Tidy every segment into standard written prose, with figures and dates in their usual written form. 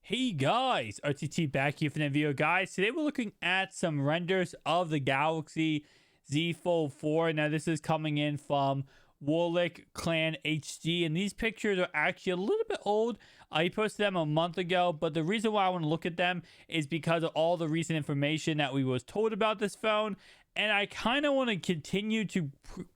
Hey guys, RTT back here for the video, guys. Today we're looking at some renders of the Galaxy Z Fold 4. Now this is coming in from Warlick Clan HD, and these pictures are actually a little bit old. I posted them a month ago, but the reason why I want to look at them is because of all the recent information that we was told about this phone, and I kind of want to continue to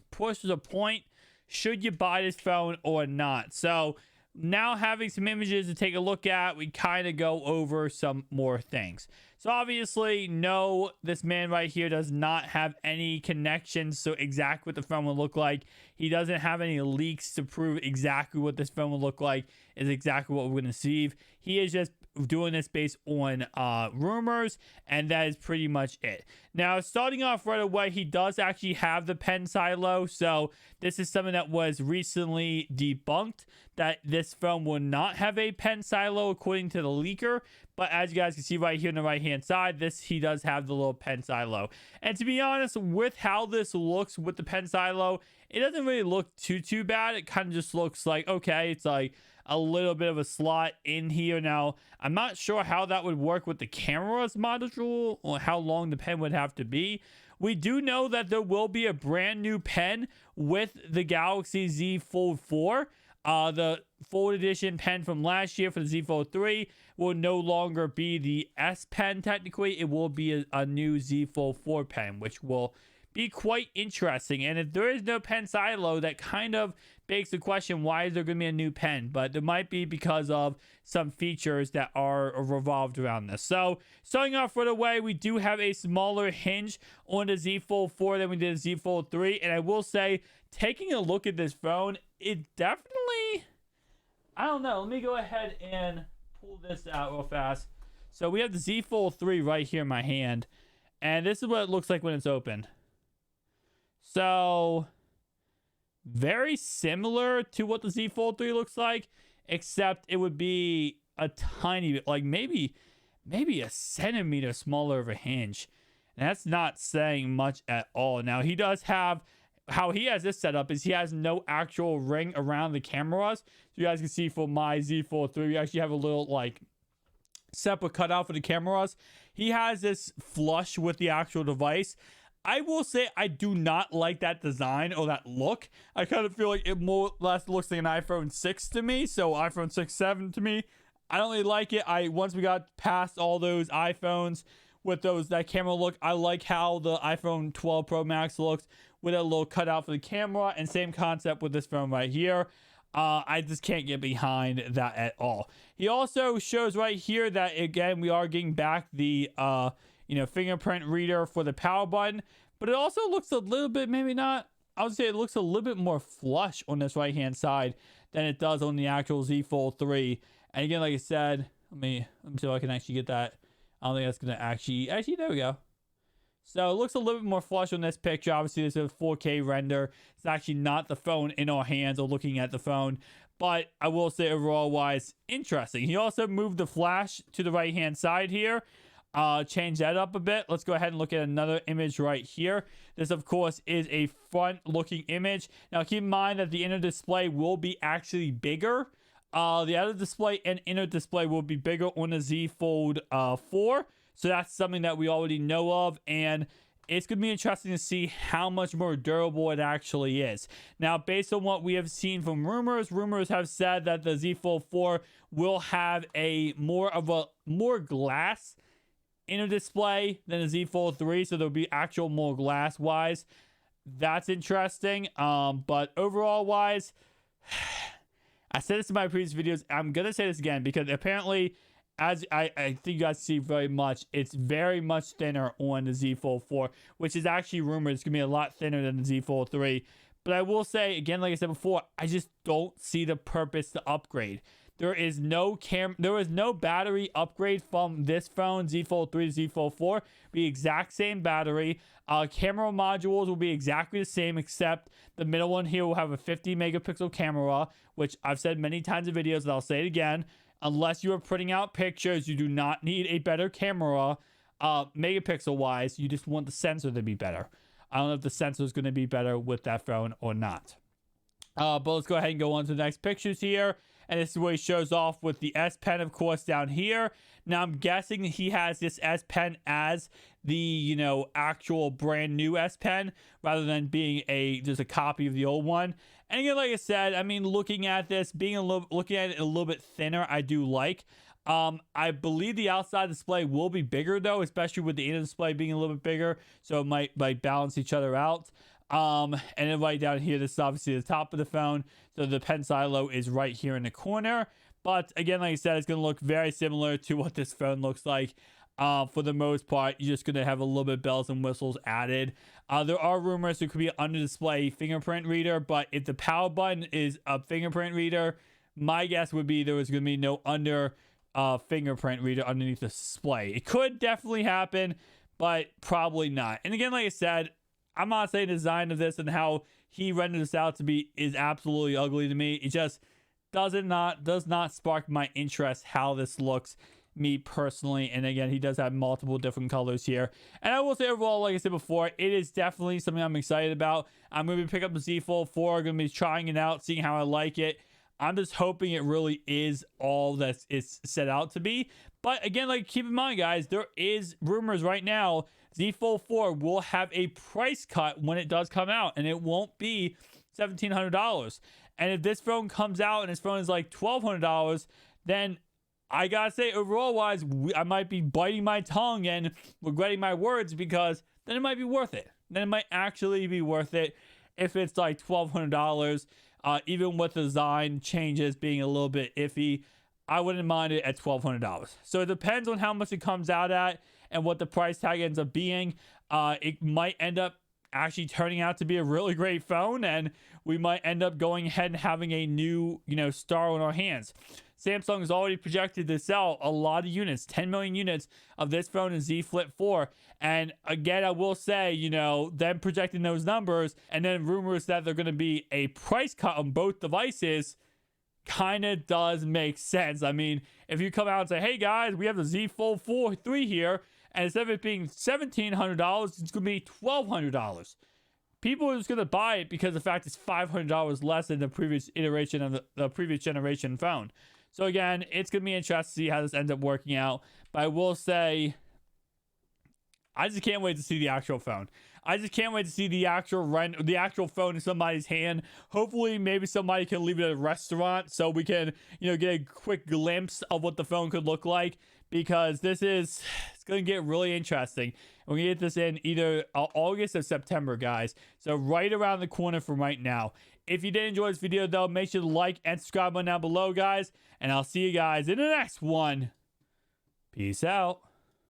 push the point, should you buy this phone or not? So now having some images to take a look at, we kind of go over some more things. So obviously, no, this man right here does not have any connections to exactly what the phone will look like. He doesn't have any leaks to prove exactly what this phone will look like is exactly what we're going to see. He is just doing this based on rumors, and that is pretty much it. Now, starting off right away, he does actually have the pen silo, so this is something that was recently debunked, that this phone will not have a pen silo according to the leaker. But as you guys can see right here on the right hand side, he does have the little pen silo. And to be honest, with how this looks with the pen silo, it doesn't really look too bad. It kind of just looks like, okay, it's like a little bit of a slot in here. Now, I'm not sure how that would work with the camera's module or how long the pen would have to be. We do know that there will be a brand new pen with the Galaxy Z Fold 4. The Fold Edition pen from last year for the Z Fold 3 will no longer be the S pen technically. It will be a new Z Fold 4 pen, which will be quite interesting. And if there is no pen silo, that kind of begs the question, why is there going to be a new pen? But there might be because of some features that are revolved around this. So starting off right away, we do have a smaller hinge on the Z Fold 4 than we did the Z Fold 3. And I will say, taking a look at this phone, it definitely, I don't know. Let me go ahead and pull this out real fast. So we have the Z Fold 3 right here in my hand. And this is what it looks like when it's open. So very similar to what the Z Fold 3 looks like, except it would be a tiny bit, like maybe a centimeter smaller of a hinge. And that's not saying much at all. Now, he does have, how he has this set up is he has no actual ring around the cameras. So you guys can see for my Z Fold 3, we actually have a little like separate cutout for the cameras. He has this flush with the actual device. I will say I do not like that design or that look. I kind of feel like it more or less looks like an iPhone 6 to me. So iPhone 6, 7 to me. I don't really like it. Once we got past all those iPhones with that camera look, I like how the iPhone 12 Pro Max looks with a little cutout for the camera, and same concept with this phone right here. I just can't get behind that at all. He also shows right here that, again, we are getting back the fingerprint reader for the power button, but it also looks a little bit, maybe not, I would say it looks a little bit more flush on this right hand side than it does on the actual Z Fold 3. And again, like I said, let me see if I can actually get that. I don't think that's gonna actually, there we go. So it looks a little bit more flush on this picture. Obviously, this is a 4K render. It's actually not the phone in our hands or looking at the phone. But I will say overall wise, interesting. He also moved the flash to the right hand side here. Change that up a bit. Let's go ahead and look at another image right here. This, of course, is a front-looking image. Now, keep in mind that the inner display will be actually bigger. The outer display and inner display will be bigger on the Z Fold 4. So that's something that we already know of, and it's going to be interesting to see how much more durable it actually is. Now, based on what we have seen from rumors have said that the Z Fold 4 will have a more glass inner display than the Z Fold 3, so there'll be actual more glass wise. That's interesting. But overall wise, I said this in my previous videos, I'm gonna say this again because apparently, as I think you guys see very much, it's very much thinner on the Z Fold 4, which is actually rumored it's gonna be a lot thinner than the Z Fold 3. But I will say again, like I said before, I just don't see the purpose to upgrade. There is no battery upgrade from this phone, Z Fold 3 to Z Fold 4. Be exact same battery. Camera modules will be exactly the same, except the middle one here will have a 50 megapixel camera, which I've said many times in videos, and I'll say it again. Unless you are putting out pictures, you do not need a better camera, megapixel wise. You just want the sensor to be better. I don't know if the sensor is going to be better with that phone or not. But let's go ahead and go on to the next pictures here. And this is where he shows off with the S Pen, of course, down here. Now, I'm guessing he has this S Pen as the, you know, actual brand new S Pen rather than being just a copy of the old one. And again, like I said, I mean, looking at this, looking at it a little bit thinner, I do like. I believe the outside display will be bigger though, especially with the inner display being a little bit bigger, so it might like balance each other out. And then right down here, this is obviously the top of the phone, so the pen silo is right here in the corner. But again, like I said, it's going to look very similar to what this phone looks like. For the most part, you're just going to have a little bit bells and whistles added. There are rumors there could be an under display fingerprint reader, but if the power button is a fingerprint reader, my guess would be there was going to be no under fingerprint reader underneath the display. It could definitely happen, but probably not. And again, like I said, I'm not saying the design of this and how he rendered this out to be is absolutely ugly to me. It just does not spark my interest how this looks, me personally. And again, he does have multiple different colors here. And I will say overall, like I said before, it is definitely something I'm excited about. I'm going to pick up the Z Fold 4. I'm going to be trying it out, seeing how I like it. I'm just hoping it really is all that it's set out to be. But again, like, keep in mind, guys, there is rumors right now Z Fold 4 will have a price cut when it does come out, and it won't be $1,700. And if this phone comes out and this phone is like $1,200, then I gotta say, overall wise, I might be biting my tongue and regretting my words, because then it might be worth it. Then it might actually be worth it if it's like $1,200. Even with the design changes being a little bit iffy, I wouldn't mind it at $1,200. So it depends on how much it comes out at and what the price tag ends up being. It might end up actually turning out to be a really great phone, and we might end up going ahead and having a new, you know, star on our hands. Samsung has already projected to sell a lot of units, 10 million units of this phone in Z Flip 4. And again, I will say, you know, them projecting those numbers and then rumors that they're going to be a price cut on both devices kind of does make sense. I mean, if you come out and say, hey guys, we have the Z Fold 3 here, and instead of it being $1,700, it's going to be $1,200. People are just going to buy it because of the fact it's $500 less than the previous iteration of the previous generation phone. So again, it's going to be interesting to see how this ends up working out. But I will say, I just can't wait to see the actual phone. I just can't wait to see the actual phone in somebody's hand. Hopefully, maybe somebody can leave it at a restaurant so we can, you know, get a quick glimpse of what the phone could look like. Because it's going to get really interesting. We're going to get this in either August or September, guys. So right around the corner from right now. If you did enjoy this video, though, make sure to like and subscribe down below, guys. And I'll see you guys in the next one. Peace out.